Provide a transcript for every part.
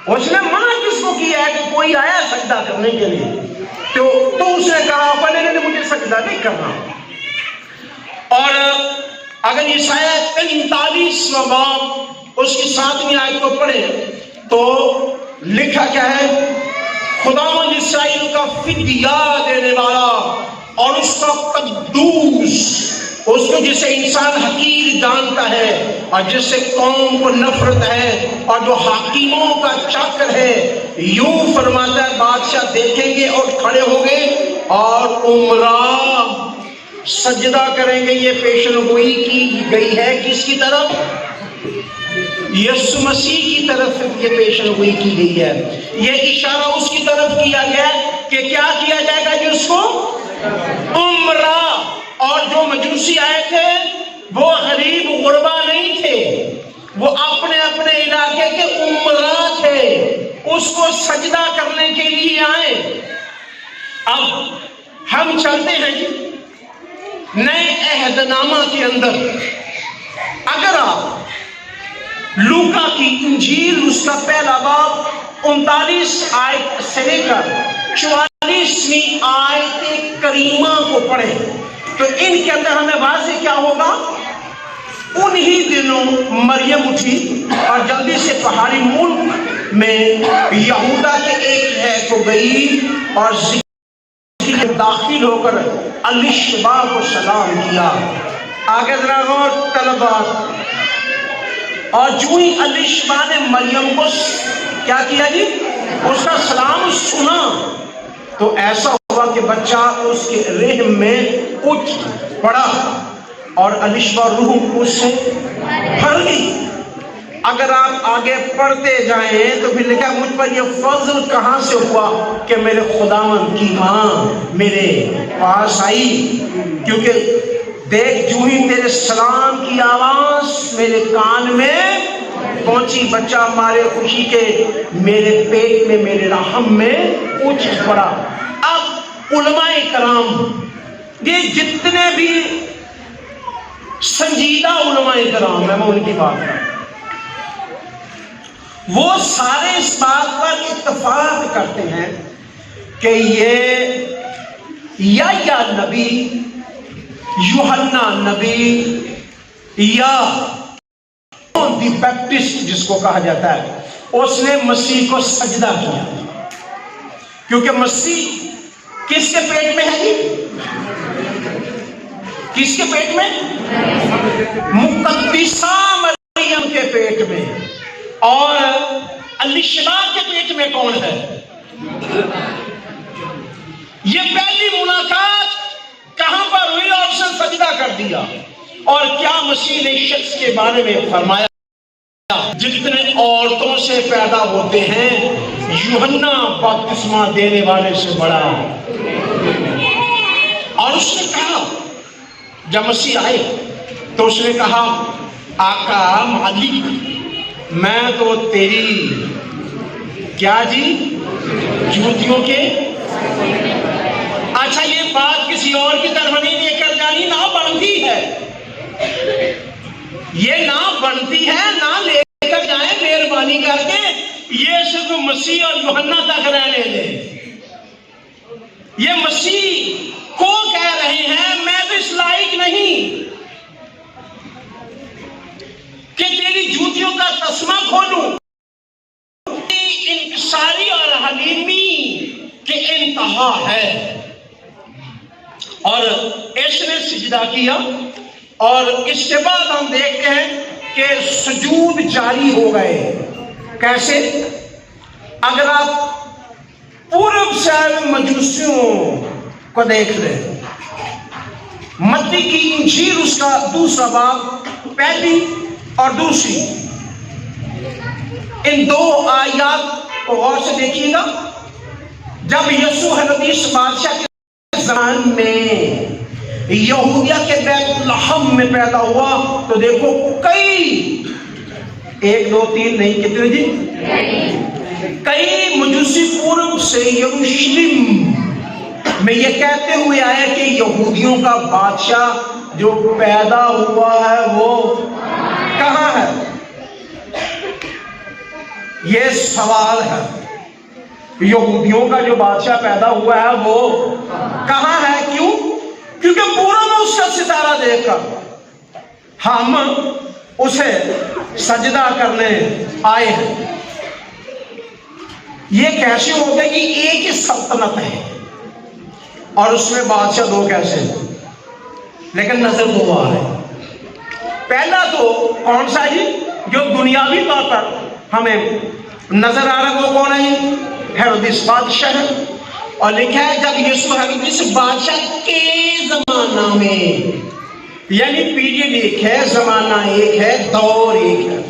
اس نے منع کس کو کیا ہے کہ کوئی آیا سجدہ کرنے کے لیے؟ تو اس نے کہا نہیں مجھے سجدہ نہیں کرنا۔ اور اگر عیسائیہ 43واں باب اس کی 7ویں آیت کو پڑھے تو لکھا کیا ہے؟ خداوند اسرائیل کا فدیہ دینے والا اور اس کا قدوس، اس کو جسے انسان حقیر جانتا ہے اور جس سے قوم کو نفرت ہے اور جو حاکموں کا چاکر ہے، یوں فرماتا ہے بادشاہ دیکھیں گے اور کھڑے ہوں گے اور عمرہ سجدہ کریں گے۔ یہ پیشن گوئی کی گئی ہے کس کی طرف؟ یسوع مسیح کی طرف یہ پیشن گوئی کی گئی ہے۔ یہ اشارہ اس کی طرف کیا گیا کہ کیا کیا جائے گا جس کو؟ عمرہ۔ اور جو مجوسی آئے تھے وہ غریب غربا نہیں تھے، وہ اپنے اپنے علاقے کے عمرہ تھے، اس کو سجدہ کرنے کے لیے آئے۔ اب ہم چلتے ہیں جی نئے عہد نامہ کے اندر۔ اگر آپ لوکا کی انجیل اس کا پہلا باب 39 آیت سے لے کر 44ویں آیت کریمہ کو پڑھیں تو ان کے اندر ہمیں واضح کیا ہوگا؟ انہی دنوں مریم اٹھی اور جلدی سے پہاڑی ملک میں یہودا کے ایک ہے کو گئی اور داخل ہو کر الشبا کو سلام کیا۔ آگے ذرا غور طلباء۔ اور جو ہی الشبا نے مریم کو کیا کیا جی؟ اس کا سلام سنا تو ایسا ہوا کہ بچہ اس کے رحم میں اٹھ پڑا اور الشبا روح اس سے بھر گئی۔ اگر آپ آگے پڑھتے جائیں تو پھر لکھا مجھ پر یہ فضل کہاں سے ہوا کہ میرے خداوند کی ماں میرے پاس آئی، کیونکہ دیکھ جو ہی تیرے سلام کی آواز میرے کان میں پہنچی، بچہ مارے خوشی کے میرے پیٹ میں میرے رحم میں اٹھ پڑا۔ اب علماء کرام، یہ جتنے بھی سنجیدہ علماء کرام ہیں میں ان کی بات کروں، وہ سارے اس بات پر اتفاق کرتے ہیں کہ یہ یا نبی، یوحنا نبی یا دی بیپٹسٹ جس کو کہا جاتا ہے، اس نے مسیح کو سجدہ کیا، کیونکہ مسیح کس کے پیٹ میں ہے جی؟ کس کے پیٹ میں؟ مقدسہ مریم کے پیٹ میں۔ اور الشبا کے پیٹ میں کون ہے؟ یہ پہلی ملاقات کہاں پر ہوئی اور اسے سجدہ کر دیا؟ اور کیا مسیح نے شخص کے بارے میں فرمایا جتنے عورتوں سے پیدا ہوتے ہیں یوحنا بپتسمہ دینے والے سے بڑا؟ اور اس نے کہا جب مسیح آئے تو اس نے کہا آقا مالک میں تو تیری کیا جی جوتیوں کے۔ اچھا یہ بات کسی اور کی طرف نہیں لے کر جانی، نہ بنتی ہے، یہ نہ بنتی ہے، نہ لے کر جائیں مہربانی کر کے، یہ صرف مسیح اور یوحنا تک رہنے دیں۔ یہ مسیح کو کہہ رہے ہیں میں تو اس لائق نہیں کہ تیری جوتیوں کا تسمہ کھولوں۔ انکساری اور حلیمی کے انتہا ہے۔ اور اس نے سجدہ کیا اور اس کے بعد ہم دیکھتے ہیں کہ سجود جاری ہو گئے۔ کیسے؟ اگر آپ پورب سے مجوسیوں کو دیکھ لیں، متی کی انجیل اس کا 2 باب پہلی اور دوسری، ان 2 آیات کو غور سے دیکھیے گا۔ جب یسوع حدیث بادشاہ کے زمان میں یہودیہ کے بیت لحم میں پیدا ہوا تو دیکھو کئی 1 2 3 نہیں کتنے جی کئی مجوسی پورب سے یروشلم میں یہ کہتے ہوئے آئے کہ یہودیوں کا بادشاہ جو پیدا ہوا ہے وہ کہاں ہے؟ یہ سوال ہے، یہودیوں کا جو بادشاہ پیدا ہوا ہے وہ کہاں ہے؟ کیوں؟ کیونکہ پورا میں اس کا ستارہ دیکھ کر ہم اسے سجدہ کرنے آئے ہیں۔ یہ کیسے ہو گیا کہ ایک ہی سلطنت ہے اور اس میں بادشاہ دو کیسے ہیں؟ لیکن نظر دو آ رہے ہیں۔ پہلا تو کون سا جی جو دنیاوی طور پر ہمیں نظر آ رہا ہے وہ کون ہے؟ ہیرودیس بادشاہ ہے، اور لکھا ہے جب یسوع ہیرودیس بادشاہ کے زمانہ میں، یعنی پیریڈ ایک ہے، زمانہ ایک ہے، دور ایک ہے۔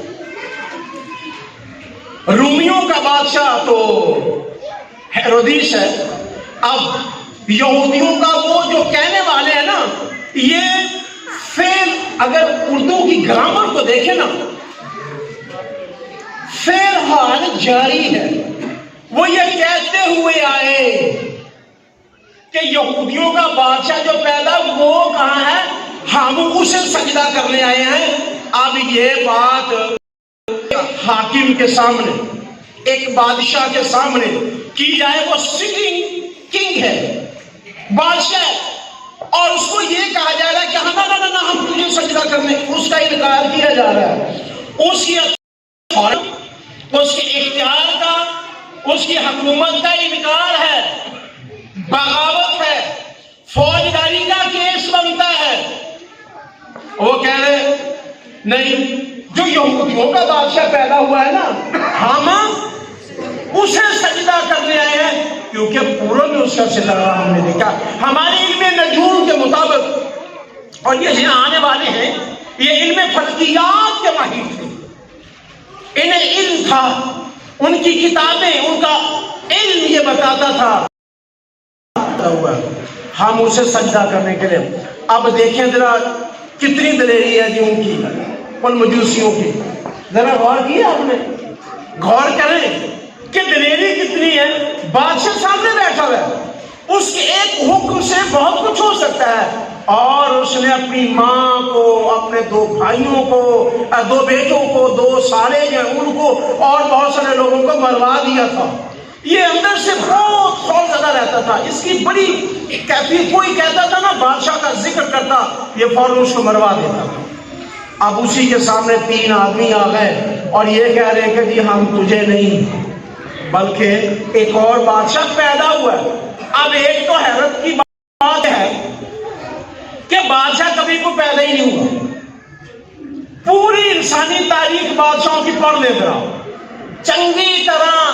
رومیوں کا بادشاہ تو ہیرودیس ہے۔ اب یہودیوں کا وہ جو کہنے والے ہیں نا، یہ فعل اگر اردو کی گرامر کو دیکھیں نا، فعل حال جاری ہے۔ وہ یہ کہتے ہوئے آئے کہ یہودیوں کا بادشاہ جو پیدا وہ کہاں ہے، ہم اسے سجدہ کرنے آئے ہیں۔ اب یہ بات حاکم کے سامنے، ایک بادشاہ کے سامنے کی جائے، وہ سٹنگ کنگ ہے، بادشاہ، اور اس کو یہ کہا جا رہا ہے کہ نہ ہم تجھے سجدہ کرنے، اس کا انکار کیا جا رہا ہے۔ اس کی اس کے اختیار کا، اس کی حکومت کا انکار ہے، بغاوت ہے، فوجداری کا کیس بنتا ہے۔ وہ کہہ رہے نہیں، جو یہودیوں کا بادشاہ پیدا ہوا ہے نا، ہم اسے سجدہ کرنے آئے ہیں، کیونکہ پورا میں اس کا ستارہ ہم نے دیکھا۔ ہمارے علم نجوم کے مطابق، اور یہ آنے والے ہیں، یہ علم فلکیات کے ماہر تھے، انہیں علم تھا، ان کی کتابیں، ان کا علم یہ بتاتا تھا ہم اسے سجدہ کرنے کے لیے۔ اب دیکھیں ذرا کتنی دلیری ہے جی ان کی، ان مجوسیوں کی، ذرا غور کیا آپ نے؟ غور کریں کہ دلیری کتنی ہے۔ بادشاہ سامنے بیٹھا ہوا ہے، اس کے ایک حکم سے بہت کچھ ہو سکتا ہے، اور اس نے اپنی ماں کو، اپنے دو بھائیوں کو، دو بیٹوں کو، دو سارے جو ان کو، اور بہت سارے لوگوں کو مروا دیا تھا۔ یہ اندر سے بہت خوف زدہ رہتا تھا، اس کی بڑی کیفیت، کوئی کہتا تھا نا بادشاہ کا ذکر کرتا، یہ فوراً اس کو مروا دیتا تھا۔ اب اسی کے سامنے تین آدمی آ گئے اور یہ کہہ رہے کہ جی ہم تجھے نہیں بلکہ ایک اور بادشاہ پیدا ہوا ہے۔ اب ایک تو حیرت کی بات ہے کہ بادشاہ کبھی کو پیدا ہی نہیں ہوا۔ پوری انسانی تاریخ بادشاہوں کی پڑھ لیتے رہو، چنگی طرح